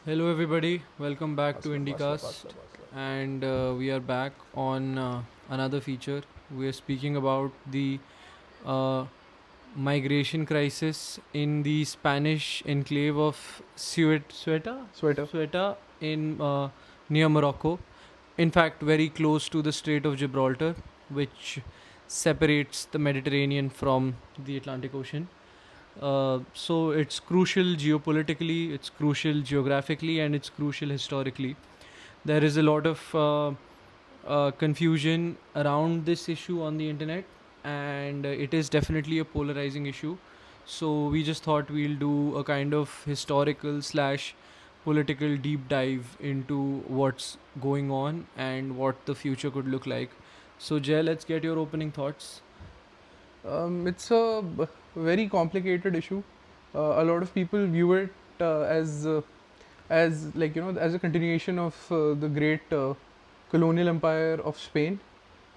Hello, everybody. Welcome back to Masla, masla, Indicast, masla, masla. and we are back on another feature. We are speaking about the uh, migration crisis in the Spanish enclave of Sweater. Ceuta in near Morocco. In fact, very close to the Strait of Gibraltar, which separates the Mediterranean from the Atlantic Ocean. So it's crucial geopolitically, it's crucial geographically, and it's crucial historically. There is a lot of confusion around this issue on the internet, and it is definitely a polarizing issue. So we just thought we'll do a kind of historical slash political deep dive into what's going on and what the future could look like. So Jay, let's get your opening thoughts. It's a very complicated issue. A lot of people view it as as a continuation of the great colonial empire of Spain,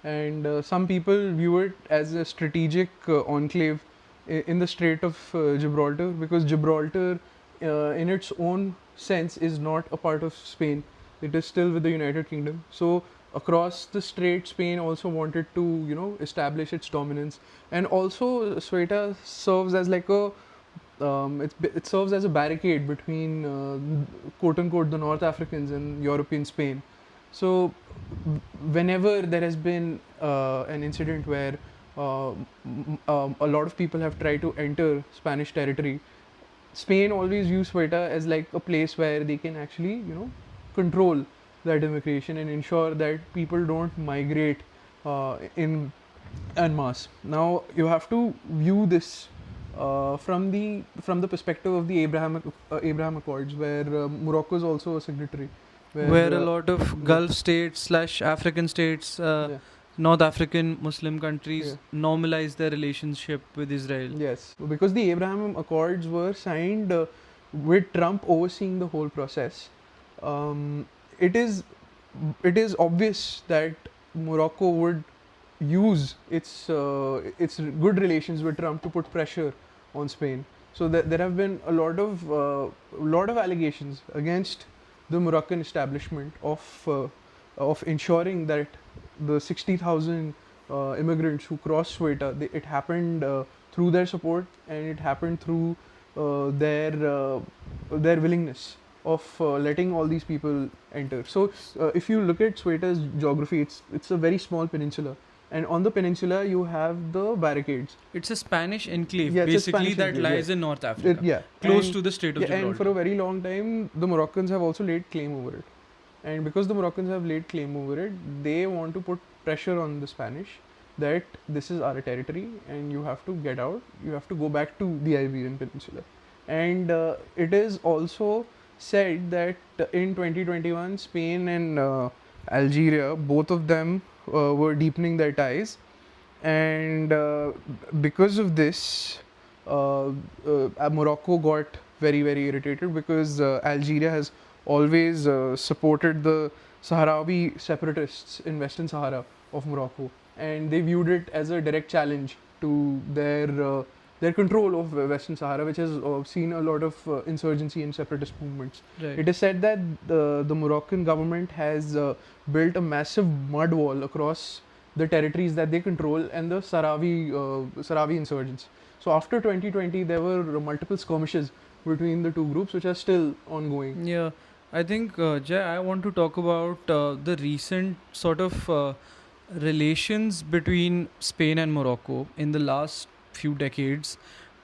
and some people view it as a strategic enclave in the Strait of Gibraltar, because Gibraltar, in its own sense, is not a part of Spain. It is still with the United Kingdom. So across the strait, Spain also wanted to establish its dominance, and also Ceuta serves as like a it serves as a barricade between quote unquote the North Africans and European Spain. So whenever there has been an incident where a lot of people have tried to enter Spanish territory, Spain always used Ceuta as like a place where they can actually control that immigration and ensure that people don't migrate in en masse. Now you have to view this from the perspective of the Abraham Accords, where Morocco is also a signatory. Where a Where lot of yeah, Gulf states slash African states, yeah, North African Muslim yeah. countries normalize their relationship with Israel. Yes, because the Abraham Accords were signed with Trump overseeing the whole process. Um, it is it is obvious that Morocco would use its good relations with Trump to put pressure on Spain. So there have been a lot of allegations against the Moroccan establishment of ensuring that the 60,000 immigrants who crossed Ceuta, it happened through their support, and it happened through their willingness of letting all these people enter. So if you look at Ceuta's geography, it's a very small peninsula, and on the peninsula you have the barricades. It's a Spanish enclave, Yeah, it's a basically, Spanish that enclave. lies Yeah, in North Africa, yeah, close to the Strait of and for Gibraltar. a very long time the Moroccans have also laid claim over it, and because the Moroccans have laid claim over it, they want to put pressure on the Spanish that this is our territory and you have to get out, you have to go back to the Iberian Peninsula. And it is also said that in 2021 Spain and Algeria, both of them were deepening their ties, and because of this Morocco got very irritated, because Algeria has always supported the Sahrawi separatists in Western Sahara of Morocco, and they viewed it as a direct challenge to their control of Western Sahara, which has seen a lot of insurgency and separatist movements. Right. It is said that the Moroccan government has built a massive mud wall across the territories that they control and the Sahrawi insurgents. So after 2020, there were multiple skirmishes between the two groups, which are still ongoing. Yeah, I think, Jay, I want to talk about the recent sort of relations between Spain and Morocco in the last few decades.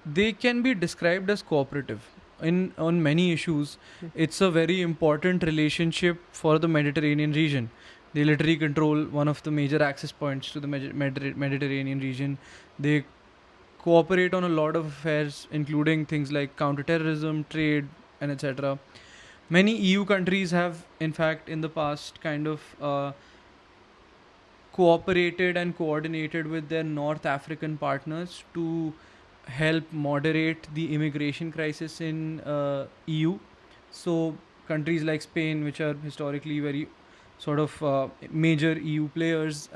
They can be described as cooperative in on many issues. It's a very important relationship for the Mediterranean region. They literally control one of the major access points to the Mediterranean region. They cooperate on a lot of affairs, including things like counterterrorism, trade, and etc. Many EU countries have, in fact, in the past, kind of cooperated and coordinated with their North African partners to help moderate the immigration crisis in EU. So countries like Spain, which are historically very sort of major EU players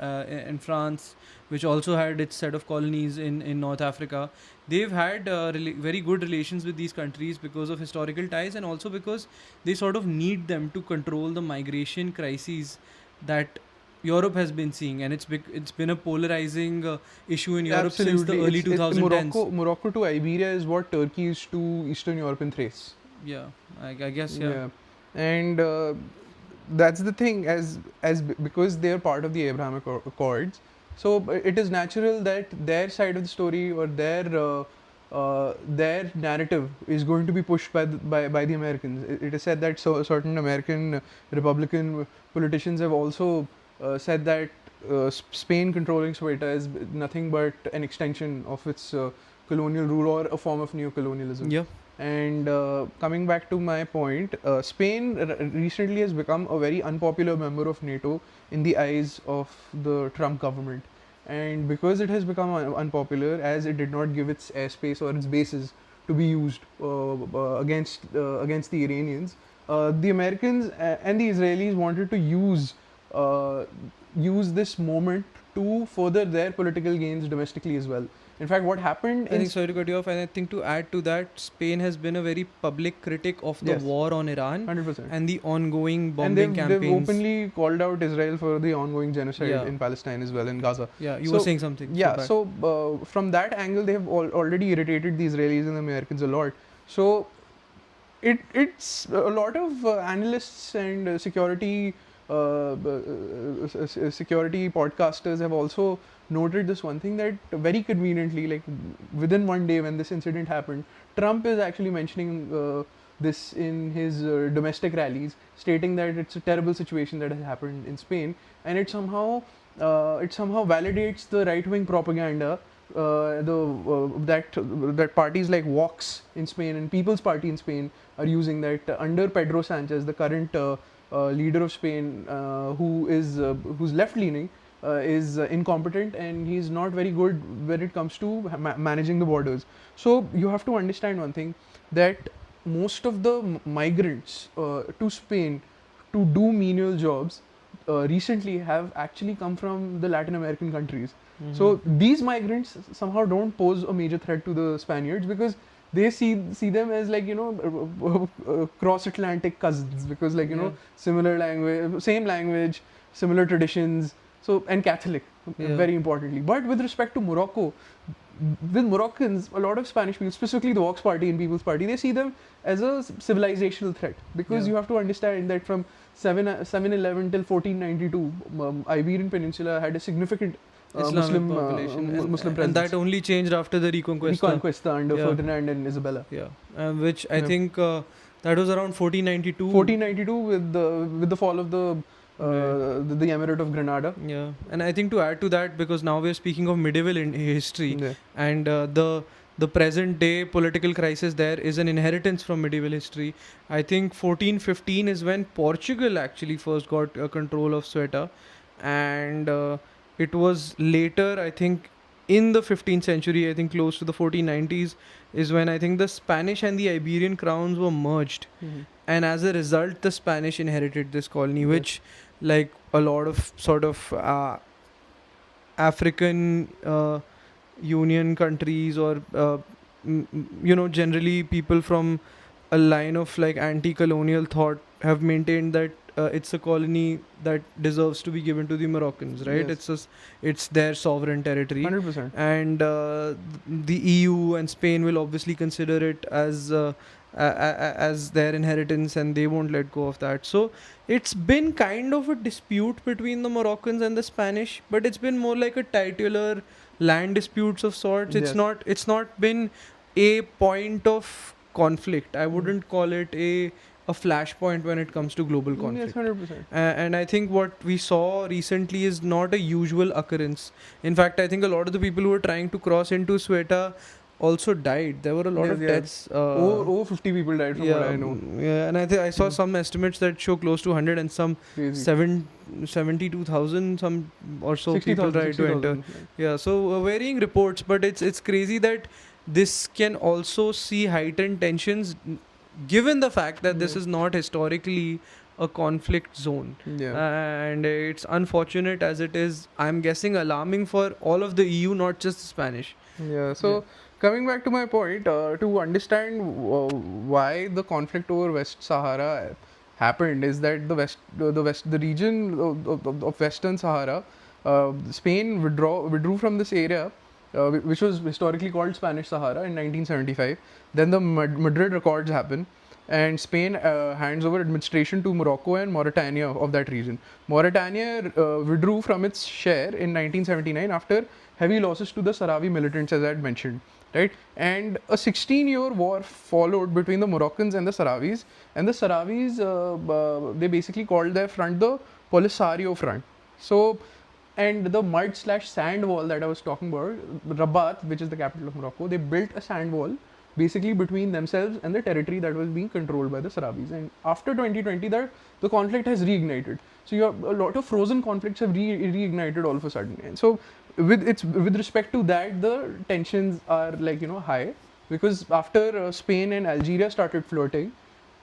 in France, which also had its set of colonies in North Africa. They've had very good relations with these countries because of historical ties, and also because they sort of need them to control the migration crises that Europe has been seeing, and it's been a polarizing issue in Europe since the Absolutely. early 2010s. Morocco to Iberia is what Turkey is to Eastern Europe and Thrace. Yeah, I guess, yeah. And that's the thing, because they are part of the Abrahamic Accords. So it is natural that their side of the story, or their narrative, is going to be pushed by the Americans. It is said that certain American Republican politicians have also said that Spain controlling Ceuta is nothing but an extension of its colonial rule, or a form of neo-colonialism. Yeah. And coming back to my point, Spain recently has become a very unpopular member of NATO in the eyes of the Trump government. And because it has become unpopular, as it did not give its airspace or its bases to be used against the Iranians, the Americans and the Israelis wanted to use this moment to further their political gains domestically as well. In fact, what happened I think, sorry to cut you off, and I think to add to that, Spain has been a very public critic of the Yes. war on Iran 100%. and the ongoing And bombing they've campaigns. openly called out Israel for the ongoing genocide Yeah. in Palestine as well, in Gaza. Yeah, you So- were saying something. Yeah, back. so from that angle, they have already irritated the Israelis and the Americans a lot. So it's a lot of analysts and security podcasters have also noted this one thing, that very conveniently, like within one day when this incident happened, Trump is actually mentioning this in his domestic rallies, stating that it's a terrible situation that has happened in Spain, and it somehow validates the right-wing propaganda that parties like Vox in Spain and People's Party in Spain are using, that under Pedro Sanchez, the current leader of Spain, who's left-leaning, is incompetent, and he's not very good when it comes to managing the borders. So you have to understand one thing, that most of the migrants to Spain to do menial jobs recently have actually come from the Latin American countries. Mhm. So these migrants somehow don't pose a major threat to the Spaniards, because they see them as, like, cross Atlantic cousins, because, like, Yeah. similar language, same language, similar traditions, so, and Catholic, Yeah. very importantly. But with respect to Morocco, with Moroccans, a lot of Spanish people, specifically the Vox Party and People's Party, they see them as a civilizational threat, because Yeah. you have to understand that from 711 till 1492, Iberian Peninsula had a significant Islamic population, Muslim and presence. that only changed after the Reconquista. Reconquista under Yeah. Ferdinand and Isabella. Yeah, which I Yeah. think that was around 1492. 1492 with the fall of the the Emirate of Granada. Yeah, and I think to add to that, because now we're speaking of medieval history, Yeah. and the present day political crisis there is an inheritance from medieval history. I think 1415 is when Portugal actually first got control of Ceuta, and it was later, I think, in the 15th century, I think close to the 1490s, is when I think the Spanish and the Iberian crowns were merged, and as a result, the Spanish inherited this colony, Yes. which, like a lot of sort of African Union countries, or generally people from a line of like anti-colonial thought have maintained that it's a colony that deserves to be given to the Moroccans, right? Yes. It's their sovereign territory, 100%. and the EU and Spain will obviously consider it as their inheritance, and they won't let go of that. So it's been kind of a dispute between the Moroccans and the Spanish, but it's been more like a titular land disputes of sorts. Yes. It's not been a point of conflict. I wouldn't call it a flashpoint when it comes to global conflict. Yes, 100%. And I think what we saw recently is not a usual occurrence. In fact, I think a lot of the people who were trying to cross into Ceuta also died. There were a lot Yes, of yeah. deaths. Over 50 people died from what I know. Yeah, and I saw some estimates that show close to 100 and some Crazy. 72,000 some or so 60,000, people tried to enter. 60,000. Yeah, so varying reports, but it's crazy that this can also see heightened tensions, given the fact that this Yeah. is not historically a conflict zone. Yeah. And it's unfortunate as it is, I'm guessing alarming for all of the EU, not just the Spanish. Yeah. So coming back to my point, to understand why the conflict over West Sahara happened is that the region of Western Sahara, Spain withdrew from this area, which was historically called Spanish Sahara in 1975. Then the Madrid Accords happen, and Spain hands over administration to Morocco and Mauritania of that region. Mauritania withdrew from its share in 1979 after heavy losses to the Sahrawi militants, as I had mentioned, right? And a 16-year war followed between the Moroccans and the Sahrawis. And the Sahrawis, they basically called their front the Polisario Front. So, and the mud slash sand wall that I was talking about, Rabat, which is the capital of Morocco, they built a sand wall basically between themselves and the territory that was being controlled by the Sahrawis. And after 2020, the conflict has reignited. So you have a lot of frozen conflicts have reignited all of a sudden. And so with respect to that, the tensions are like high, because after Spain and Algeria started flirting,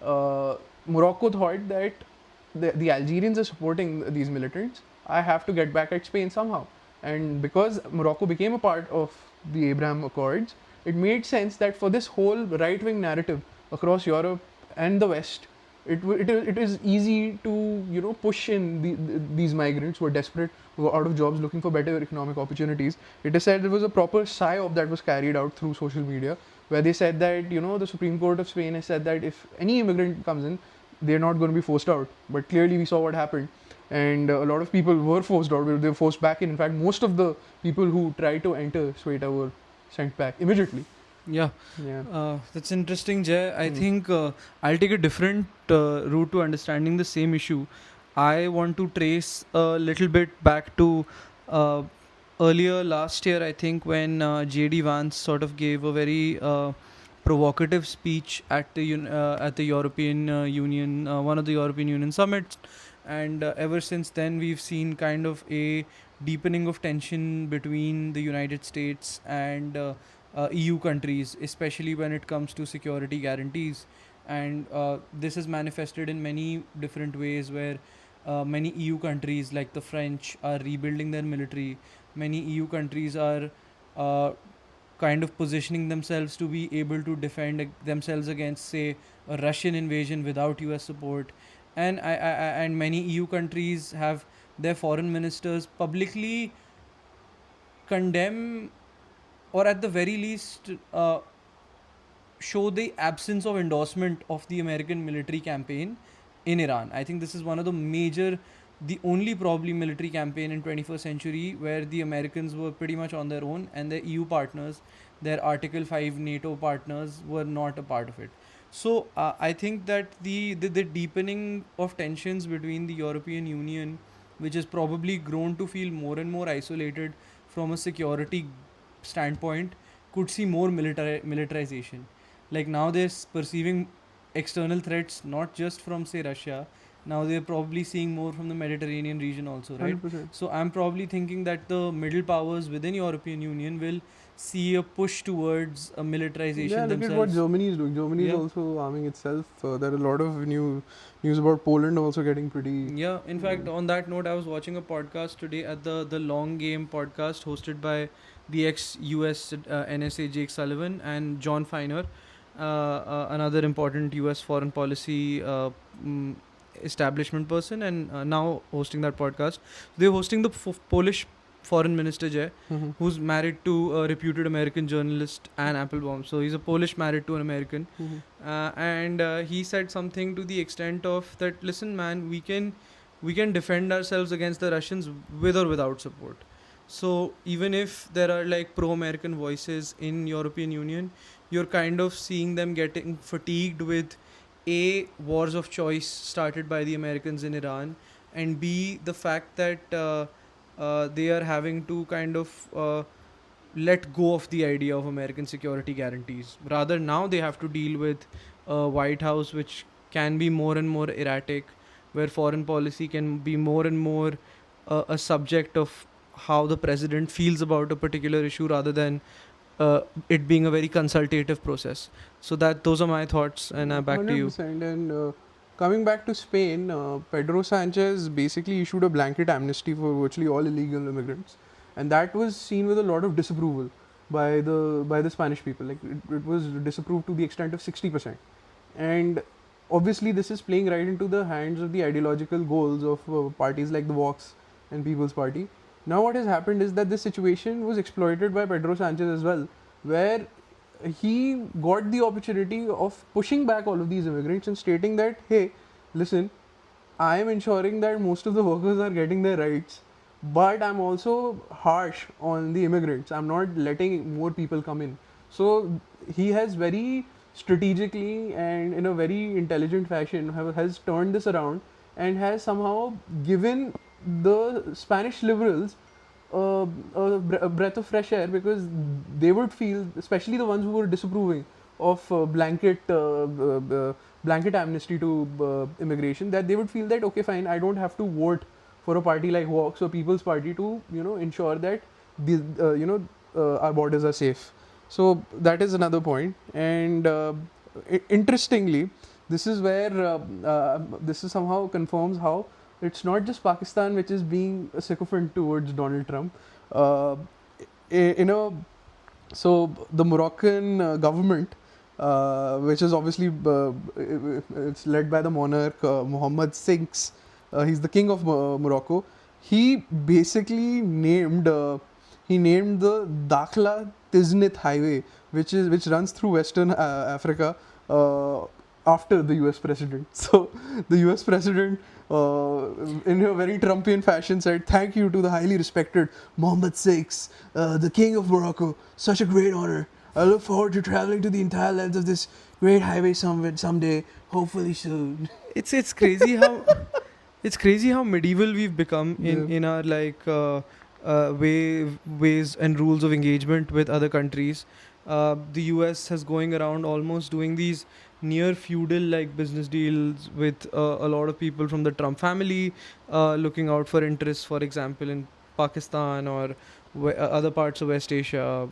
Morocco thought that the Algerians are supporting these militants. I have to get back at Spain somehow. And because Morocco became a part of the Abraham Accords, it made sense that for this whole right-wing narrative across Europe and the West, it is easy to push in these migrants who are desperate, who are out of jobs, looking for better economic opportunities. It is said there was a proper psyop that was carried out through social media, where they said that the Supreme Court of Spain has said that if any immigrant comes in, they're not going to be forced out. But clearly, we saw what happened, and a lot of people were forced out. They were forced back in. In fact, most of the people who tried to enter Ceuta were sent back immediately. Yeah, that's interesting, Jay. I think I'll take a different route to understanding the same issue. I want to trace a little bit back to uh, earlier last year, I think, when J.D. Vance sort of gave a very provocative speech at the European Union, one of the European Union summits, and ever since then we've seen kind of a deepening of tension between the United States and EU countries, especially when it comes to security guarantees. And this is manifested in many different ways, where many EU countries, like the French, are rebuilding their military. Many EU countries are uh, kind of positioning themselves to be able to defend themselves against, say, a Russian invasion without US support. And many EU countries have their foreign ministers publicly condemn, or at the very least show the absence of endorsement of the American military campaign in Iran. I think this is one of the major, the only probably military campaign in 21st century where the Americans were pretty much on their own, and their EU partners, their Article 5 NATO partners, were not a part of it. So I think that the deepening of tensions between the European Union, which has probably grown to feel more and more isolated from a security standpoint, could see more militarization. Like now they're perceiving external threats not just from, say, Russia. Now they're probably seeing more from the Mediterranean region also, right? 100%. So I'm probably thinking that the middle powers within European Union will see a push towards a militarization Yeah, look themselves. at what Germany is doing. Germany is Yeah. also arming itself. There are a lot of news about Poland also getting pretty. Yeah, in fact, on that note, I was watching a podcast today at the Long Game podcast hosted by the ex-US NSA Jake Sullivan and John Feiner, another important US foreign policy mm, establishment person, and now hosting that podcast. They're hosting the Polish foreign minister, Jay, Mhm. who's married to a reputed American journalist, Anne Applebaum. So he's a Polish married to an American. Mhm. And he said something to the extent of that, listen man, we can defend ourselves against the Russians with or without support. So even if there are like pro-American voices in European Union, you're kind of seeing them getting fatigued with a wars of choice started by the Americans in Iran, and b the fact that they are having to kind of let go of the idea of American security guarantees. Rather, now they have to deal with a White House which can be more and more erratic, where foreign policy can be more and more a subject of how the president feels about a particular issue, rather than it being a very consultative process. So that those are my thoughts, and back to you. 100%. And coming back to Spain, Pedro Sanchez basically issued a blanket amnesty for virtually all illegal immigrants, and that was seen with a lot of disapproval by the Spanish people. Like it was disapproved to the extent of 60%, and obviously this is playing right into the hands of the ideological goals of parties like the Vox and People's Party. Now what has happened is that this situation was exploited by Pedro Sanchez as well, where he got the opportunity of pushing back all of these immigrants and stating that, hey, listen, I am ensuring that most of the workers are getting their rights, but I'm also harsh on the immigrants. I'm not letting more people come in. So he has very strategically and in a very intelligent fashion has turned this around and has somehow given the Spanish liberals a breath of fresh air, because they would feel, especially the ones who were disapproving of blanket amnesty to immigration, that they would feel that, okay, fine, I don't have to vote for a party like Vox or People's Party to ensure that our borders are safe. So that is another point. And interestingly, this is where this is somehow confirms how it's not just Pakistan which is being a sycophant towards Donald Trump. Uh, so the Moroccan government, which is obviously it's led by the monarch Mohammed VI. He's the king of Morocco. He basically named the Dakhla Tiznit highway, which runs through Western Africa, after the U.S. president. So the U.S. president, in a very Trumpian fashion, said, "Thank you to the highly respected Mohammed VI, the king of Morocco. Such a great honor. I look forward to traveling to the entire length of this great highway someday, hopefully soon." It's crazy how it's crazy how medieval we've become Yeah. in our like ways and rules of engagement with other countries. The US has going around almost doing these near feudal like business deals with a lot of people from the Trump family, looking out for interests, for example, in Pakistan or other parts of West Asia.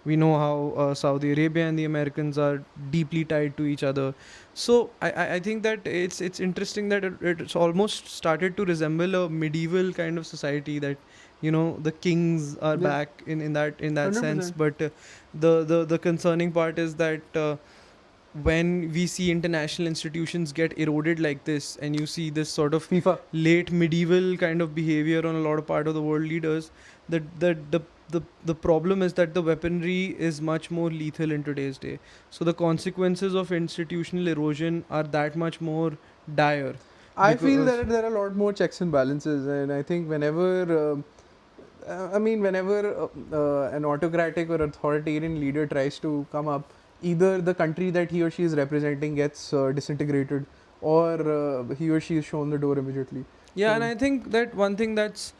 We know how Saudi Arabia and the Americans are deeply tied to each other. So I think that it's interesting that it's almost started to resemble a medieval kind of society, that the kings are Yeah. back in that sense. 100%. But the concerning part is that when we see international institutions get eroded like this, and you see this sort of FIFA. late medieval kind of behavior on a lot of part of the world leaders, that the problem is that the weaponry is much more lethal in today's day. So the consequences of institutional erosion are that much more dire. I feel Because that there are a lot more checks and balances, and I think whenever an autocratic or authoritarian leader tries to come up, either the country that he or she is representing gets disintegrated, or he or she is shown the door immediately. yeah, and So I think that one thing that's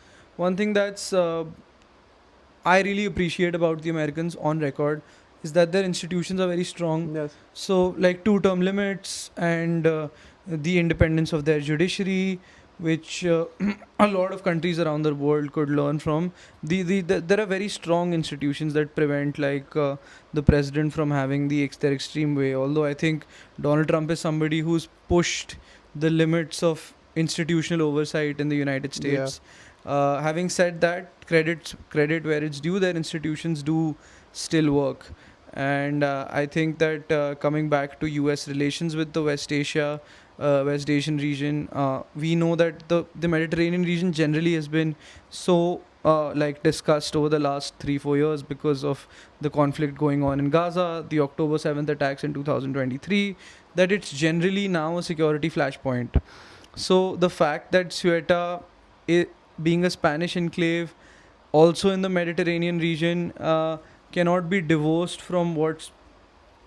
I really appreciate about the Americans on record is that their institutions are very strong. yes, So, like two-term limits and the independence of their judiciary, which a lot of countries around the world could learn from. There are very strong institutions that prevent the president from having their extreme way. Although I think Donald Trump is somebody who's pushed the limits of institutional oversight in the United yeah, States. Having said that, credit where it's due. Their institutions do still work, and I think that coming back to U.S. relations with the West Asian region, we know that the Mediterranean region generally has been so discussed over the last 3-4 years because of the conflict going on in Gaza, the October 7th attacks in 2023, that it's generally now a security flashpoint. So the fact that Ceuta, being a Spanish enclave, also in the Mediterranean region, cannot be divorced from what's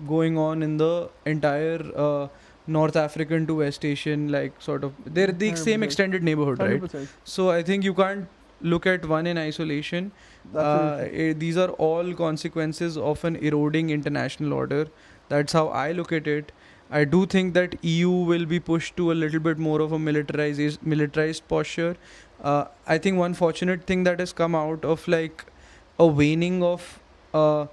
going on in the entire North African to West Asian, like sort of, they're the same 100%. extended neighborhood, right? 100%. So I think you can't look at one in isolation. Absolutely. These are all consequences of an eroding international order. That's how I look at it. I do think that EU will be pushed to a little bit more of a militarized posture. I think one fortunate thing that has come out of like a waning of uh,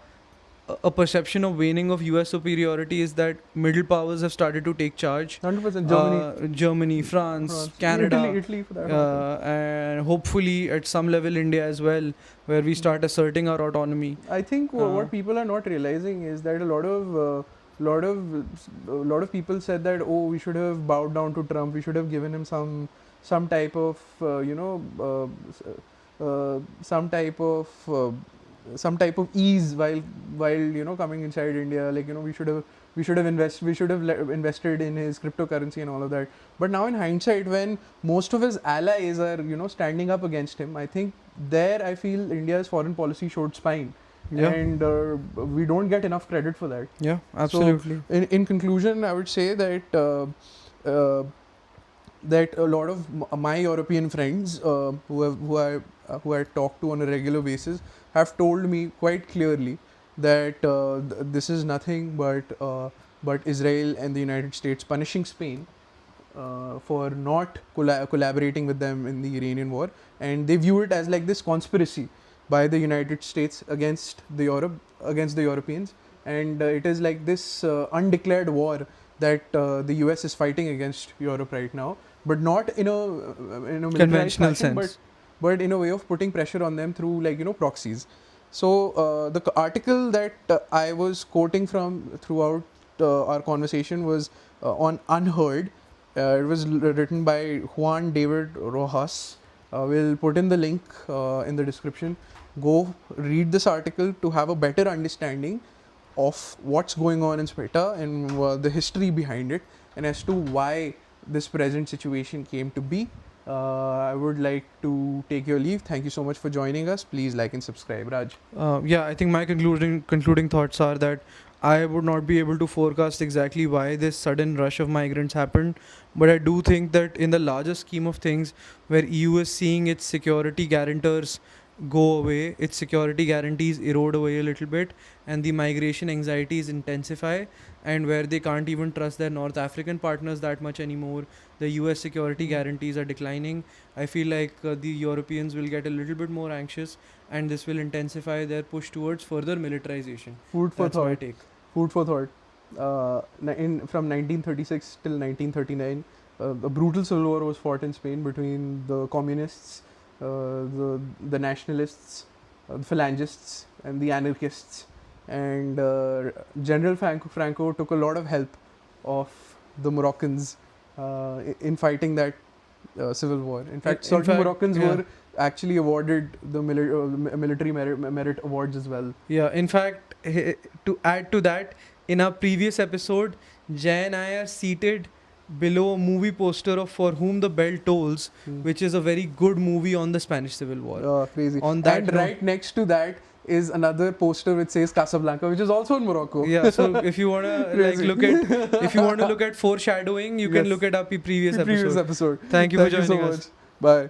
a perception of waning of US superiority is that middle powers have started to take charge. 100%. Germany, Germany, France, Canada, Italy for that matter. and hopefully at some level India as well, where we start asserting our autonomy. I think what people are not realizing is that a lot of people said that, oh, we should have bowed down to Trump, we should have given him some type of some type of ease while coming inside India, like we should have invested in his cryptocurrency and all of that. But now in hindsight, when most of his allies are standing up against him, I think there I feel India's foreign policy showed spine. Yeah. And we don't get enough credit for that. Yeah, absolutely. So in conclusion, I would say that that a lot of my European friends who I talk to on a regular basis have told me quite clearly that this is nothing but Israel and the United States punishing Spain for not collaborating with them in the Iranian war, and they view it as like this conspiracy by the United States against the Europeans, and it is like this undeclared war that the US is fighting against Europe right now, but not in a Conventional fashion, sense. but in a way of putting pressure on them through proxies. So the article that I was quoting from throughout our conversation was on Unheard. It was written by Juan David Rojas. We'll put in the link in the description. Go read this article to have a better understanding of what's going on in Ceuta and the history behind it, and as to why this present situation came to be. I would like to take your leave. Thank you so much for joining us. Please like and subscribe. Raj. Yeah, I think my concluding thoughts are that I would not be able to forecast exactly why this sudden rush of migrants happened, but I do think that in the larger scheme of things, where EU is seeing its security guarantors go away, its security guarantees erode away a little bit, and the migration anxieties intensify, and where they can't even trust their North African partners that much anymore, the US security guarantees are declining. I feel like the Europeans will get a little bit more anxious, and this will intensify their push towards further militarization. Food for That's my thought. take. Food for thought. From 1936 till 1939, a brutal civil war was fought in Spain between the communists, the nationalists, the phalangists, and the anarchists. And General Franco took a lot of help of the Moroccans in fighting that civil war. In fact, certain Moroccans were actually awarded the military merit awards as well. Yeah, in fact, to add to that, in our previous episode, Jay and I are seated below a movie poster of For Whom the Bell Tolls, which is a very good movie on the Spanish Civil War. Crazy. On that and note, right next to that is another poster which says Casablanca, which is also in Morocco. Yeah, so if you wanna if you want to look at foreshadowing, you can look at our previous episode. Thank Thank you for joining us. Bye.